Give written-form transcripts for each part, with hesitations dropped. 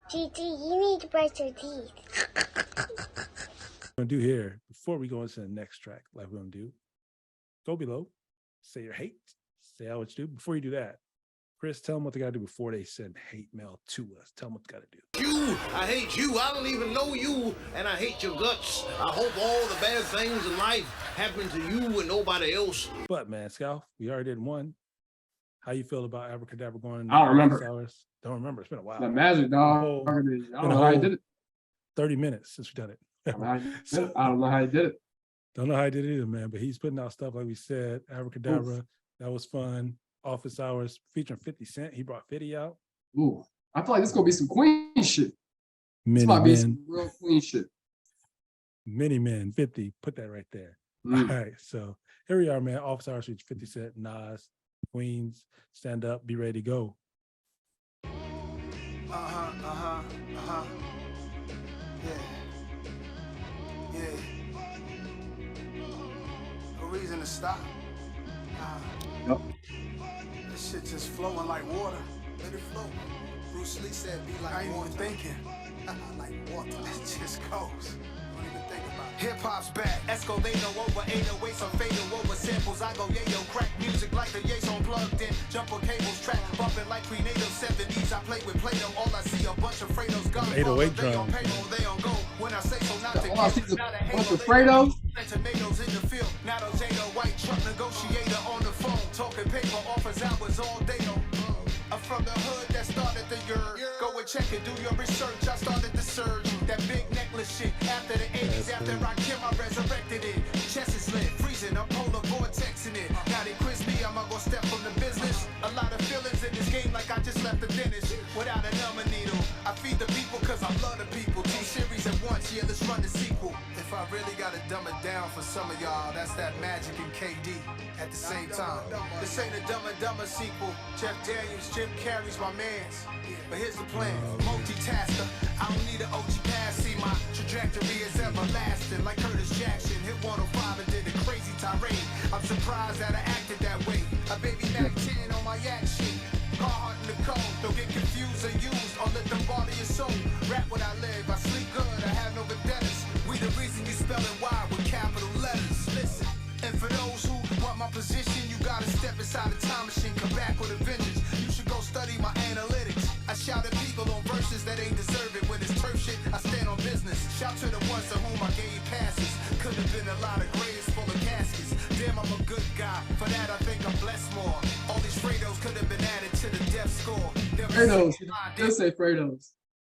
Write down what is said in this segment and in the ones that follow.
Gigi, you need to brush your teeth. We're gonna do here before we go into the next track, like we're gonna do. Go below, say your hate, say how what you do. Before you do that, Chris, tell them what they gotta do before they send hate mail to us. Tell them what they gotta do. You, I hate you. I don't even know you, and I hate your guts. I hope all the bad things in life happen to you and nobody else. But man, Scout, we already did one. How you feel about Abracadabra going? I don't remember. Hours? Don't remember. It's been a while. That Magic, dog. I don't know how he did it. 30 minutes since we've done it. I don't know how he did it. Don't know how he did it either, man. But he's putting out stuff like we said. Abracadabra, that was fun. Office Hours featuring 50 Cent. He brought 50 out. Ooh, I feel like this gonna be some Queen shit. Many this might men. be some real Queen shit. Many men, 50. Put that right there. All right, so here we are, man. Office Hours featuring 50 Cent, Nas, Queens. Stand up, be ready to go. Yeah. No reason to stop. Yep. This shit just flowing like water. Let it flow. Bruce Lee said, be like I ain't even thinking. Like water. It just goes. Don't even think about it. Hip-hop's back. Escalado over 808, some fatal over samples. I go yayo, crack music like the Yates on plugged in. Jumper cables, track bumping like prenatal 70s. I play with Play-Doh. All I see a bunch of Fredos gone. 808 They on drums. payroll, they on go. When I say so, not to All I see give. is a Not a bunch halo, of they Fredos. tomatoes in the field. Now those ain't no white truck negotiator on the phone. Talking paper offers hours all day. I'm from the hood that started the year. Go and check it, do your research. I started the surge. That big necklace shit. After the 80s, after I killed, I resurrected it. Chest is lit, freezing, I'm polar vortexing it. Now they quiz me, I'm gonna step from the business. A lot of feelings in this game like I just left the dentist. Without a number needle. I feed the people cause I love the people. 2 series at once, yeah, let's run the sequel. If I really gotta dumb it down for some of y'all, that's that Magic and KD at the same time. This ain't a Dumb and Dumber sequel. Jeff Daniels, Jim Carrey's my mans. But here's the plan, multitasker. I don't need an OG pass. See, my trajectory is everlasting. Like Curtis Jackson, hit 105 and did a crazy tirade. I'm surprised that I acted that way. A baby Mac 10 on my yak sheet. Carhartt in the code, don't get confused or used or let them bother your soul. Rap what I live, I sleep good, I have no vendettas. We the reason you spelling Y with capital letters. Listen, and for those who want my position, you gotta step inside the time machine, come back with a vengeance. You should go study my analytics. I shout at people on verses that ain't deserve it. When it's turf shit, I stand on business. Shout to the ones to whom I gave passes. Could have been a lot of graves full of caskets. Damn, I'm a good guy. For that, I think I'm blessed more. All these Fredos could have been added to the death score. Fredos. Just say Fredos.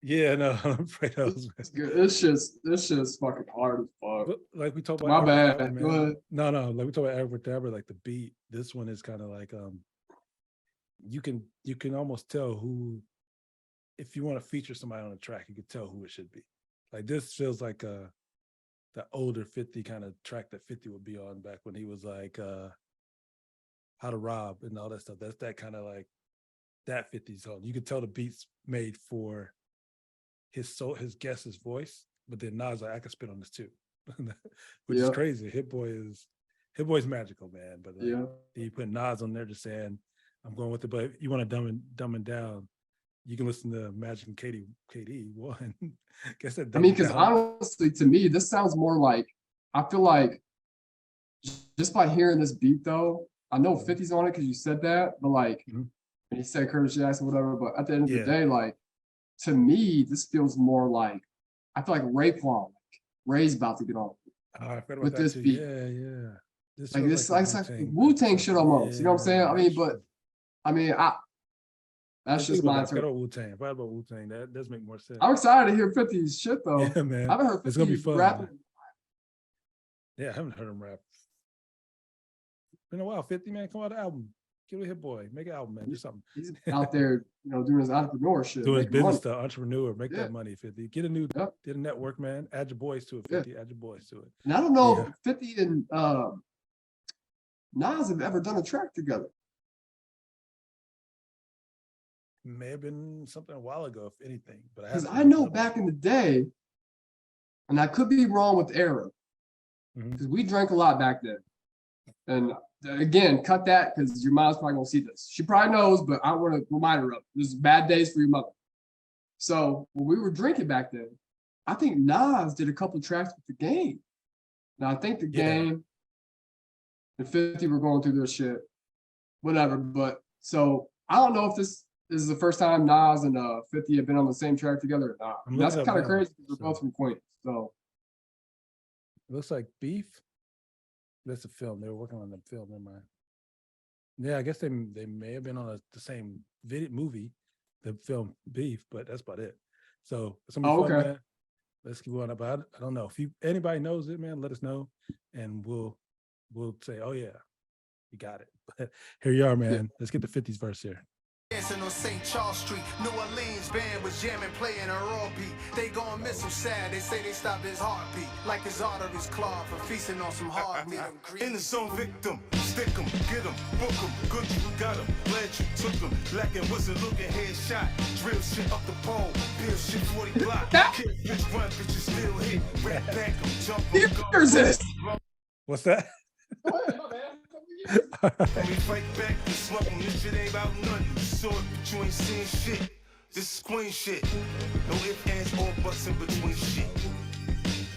Yeah, no, I'm afraid I was. It's good. This shit's fucking hard as fuck. Like we talked about. My bad. Man. Go ahead. No, like we talked about Abracadabra, like the beat. This one is kind of like you can almost tell who, if you want to feature somebody on a track, you can tell who it should be. Like this feels like the older 50 kind of track that 50 would be on back when he was like How to Rob and all that stuff. That's that kind of like that 50 song. You can tell the beats made for his guest's voice, but then Nas like, I could spit on this too, which is crazy. Hit Boy's magical, man. But he put Nas on there just saying, I'm going with it. But if you want to dumb it down, you can listen to Magic and KD one. Guess that. I mean, because honestly, to me, this sounds more like, I feel like just by hearing this beat though, I know 50's on it because you said that, but like, and he said Curtis Jackson, whatever. But at the end of the day, like, to me, this feels more like, I feel like Raekwon, like Ray's about to get on with this beat. Yeah. This like Wu-Tang shit almost. You know what I'm saying? I mean, that's just my turn. Wu-Tang. What about Wu-Tang? That does make more sense. I'm excited to hear 50's shit though. Yeah, man. I haven't heard 50 it's gonna be fun. rapping. Yeah, I haven't heard him rap. Been a while. 50, man. Come out with an album. Get a Hit Boy. Make an album, man. Do something. He's out there, doing his entrepreneur shit. Do his business money. stuff. Entrepreneur. Make that money, 50. Get a network, man. Add your boys to it, 50. Add your boys to it. And I don't know if 50 and Nas have ever done a track together. May have been something a while ago, if anything. But because I know back in the day, and I could be wrong with era, because we drank a lot back then. And again, cut that because your mom's probably gonna see this. She probably knows, but I want to remind her of this is bad days for your mother. So when we were drinking back then, I think Nas did a couple tracks with the Game. Now I think the Game and 50 were going through their shit, whatever. But so I don't know if this is the first time Nas and 50 have been on the same track together or not. That's kind of crazy because we're both from Queens. So it looks like Beef. That's a film. They were working on the film in mind. Yeah, I guess they may have been on the same movie, the film Beef, but that's about it. So it's gonna be fun, man. Let's keep going up. I don't know if anybody knows it, man. Let us know, and we'll say, oh yeah, you got it. But here you are, man. Let's get the 50s verse here. Dancing on St. Charles Street, New Orleans band was jamming, playing a raw beat. They gon' miss him sad, they say they stopped his heartbeat. Like his arteries clogged for feasting on some hard meat. In the zone, victim, stick him, get him, book him, good you got him, glad you took him. Lacking wasn't looking, headshot, drill shit up the pole, bill shit 40 block. Kid, bitch run, bitches still hit, rat back him, jump him, here's this. What's that? Let me fight back and slump him. This shit ain't about nothing. You saw it, but you ain't seen shit. This is Queen shit. No ifs, ands, or buts in between shit.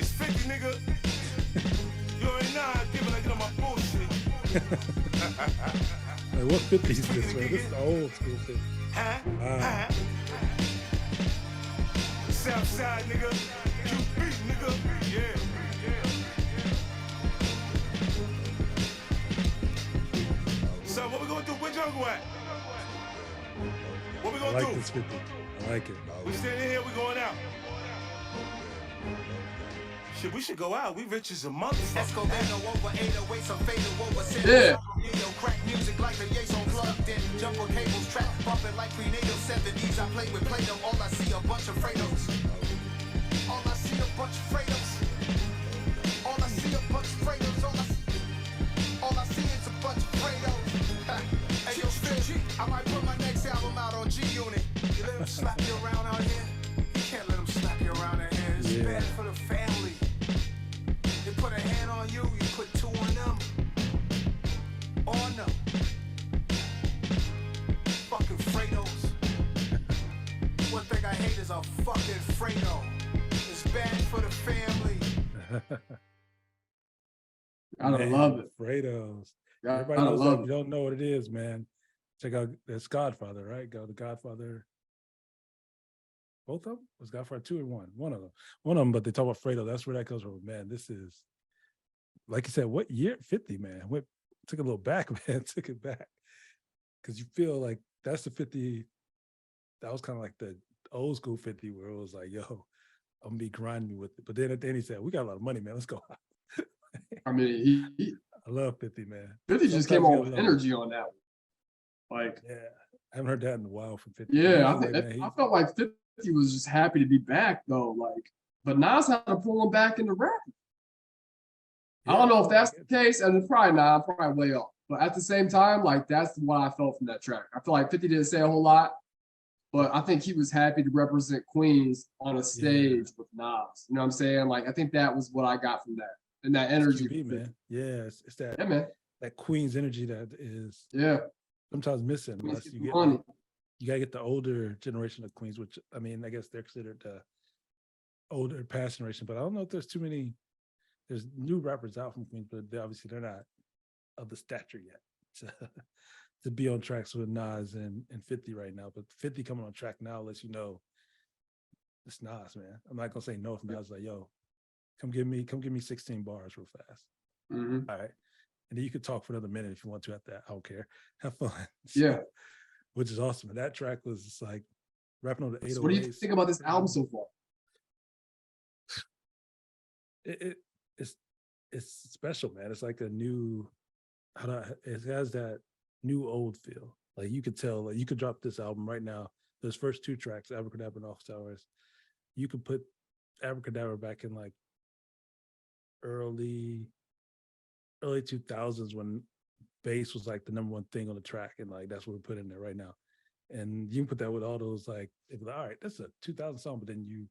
It's 50, nigga. You already know how I give it. I get on my bullshit. Like, what 50s is this, man? This is the old school 50. Southside, nigga. QB, nigga. Yeah. So what we gonna do? Where Jungle at? What we gonna do? I like this 50. I like it. We standing here, we going out. Shit, we should go out. We rich as a motherfucker. Escobedo over 808, some fatal over Yeah. Crack music like the Yates on plugged in. Jumper cables track, bumping like prenatal 70s. I play with Play-Doh, all I see a bunch of Fredos. All I see a bunch of Fredos. All I see a bunch of Fredos. All I see is a bunch of Fredos. Hey, yo, Stitch, I might put my next album out on G-Unit. You let them slap you around out here? You can't let them slap you around out here. It's bad for the family. They put a hand on you, you put two on them. On them. Fucking Fredos. One thing I hate is a fucking Fredo. It's bad for the family. I love it. Fredos. I Everybody knows that. love If you don't know what it is, man, check out that's Godfather, right? Go to Godfather. Both of them? Was Godfather 2 or 1? One of them. One of them, but they talk about Fredo. That's where that comes from. Man, this is, like you said, what year? 50, man. Took a little back, man. Took it back. Because you feel like that's the 50. That was kind of like the old school 50 where it was like, yo, I'm going to be grinding with it. But then at the end, he said, we got a lot of money, man. Let's go. I mean, I love 50, man. 50 just came on with energy on that one. Like, yeah, I haven't heard that in a while from 50. Yeah, I felt like 50 was just happy to be back though. Like, but Nas had to pull him back into rap. I don't know if that's the case, and it's probably not. I'm probably way off. But at the same time, like that's what I felt from that track. I feel like 50 didn't say a whole lot, but I think he was happy to represent Queens on a stage with Nas. You know what I'm saying? Like, I think that was what I got from that. And that energy, QB, man. Yeah, it's that. Yeah, man. That Queens energy that is sometimes missing. Unless you get money. You gotta get the older generation of Queens, which I mean, I guess they're considered the older past generation. But I don't know if there's too many. There's new rappers out from Queens, but they're not of the stature yet to be on tracks with Nas and 50 right now. But 50 coming on track now lets you know it's Nas, man. I'm not gonna say no if Nas like, yo, come give me 16 bars real fast. Mm-hmm. All right. And then you could talk for another minute if you want to at that. I don't care. Have fun. Yeah. Which is awesome. And that track was just like rapping on the 808s. So what do you think about this album so far? It's special, man. It's like a new, it has that new old feel. Like you could tell, like you could drop this album right now. Those first two tracks, Abracadabra and Office Hours, you could put Abracadabra back in like early 2000s when bass was like the number one thing on the track, and like that's what we put in there right now. And you can put that with all those like, it'd be like, all right, that's a 2000 song, but then you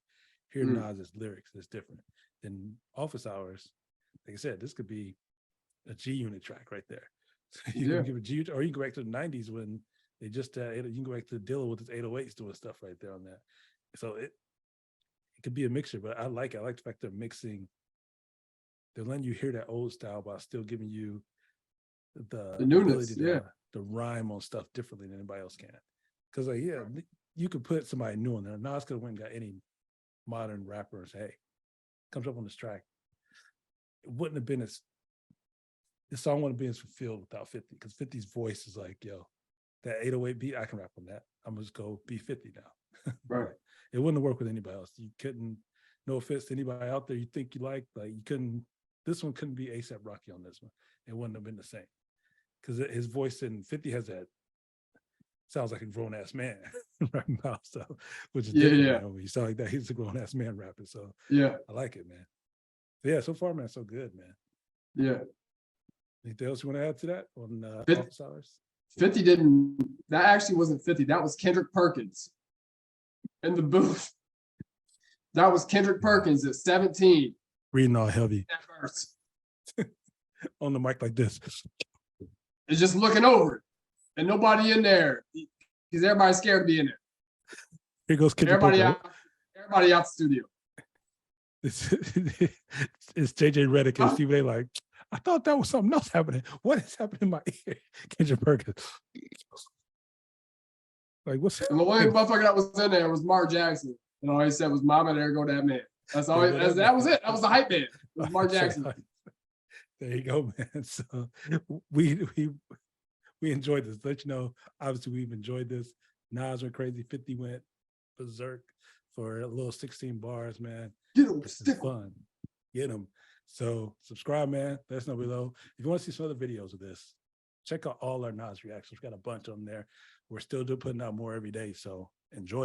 hear Nas's lyrics, it's different. Then Office Hours, like I said, this could be a G Unit track right there. So you can give a G, or you can go back to the 90s when they just you can go back to Dilla with his 808s doing stuff right there on that. So it could be a mixture, but I like it. I like the fact they're mixing. They're letting you hear that old style while still giving you the newness, ability to rhyme on stuff differently than anybody else can. Because like, yeah, you could put somebody new on there. Nas could have went and got any modern rapper and say, hey, comes up on this track. It wouldn't have been as the song wouldn't have been as fulfilled without 50, because 50's voice is like, yo, that 808 beat, I can rap on that. I'm just go be 50 now. Right. It wouldn't have worked with anybody else. You couldn't, no offense to anybody out there you think you like you couldn't, this one couldn't be A$AP Rocky on this one. It wouldn't have been the same. Because his voice in 50 has that, sounds like a grown ass man right now, so which is different. You know, when you sound like that, he's a grown ass man rapping. So yeah, I like it, man. Yeah, so far, man, so good, man. Yeah. Anything else you want to add to that on Office Hours? 50 didn't, that actually wasn't 50. That was Kendrick Perkins in the booth. That was Kendrick Perkins at 17. Reading all heavy. That verse. On the mic like this. It's just looking over it. And nobody in there. Because everybody's scared to be in there. Here goes Kendrick Everybody out the studio. It's JJ Redick and Steve A like, I thought that was something else happening. What is happening in my ear? Kendrick Perkins. Like, what's and the only motherfucker that was in there was Mark Jackson. And all he said was, Mama, there go that man. That's all. That was it. That was the hype man. It was Mark Jackson. There you go, man. So we enjoyed this. Let you know, obviously we've enjoyed this. Nas went crazy. 50 went berserk for a little 16 bars, man. Get him. This is fun. Get them. So subscribe, man. Let us know below. If you want to see some other videos of this, check out all our Nas reactions. We've got a bunch of them there. We're still putting out more every day. So enjoy.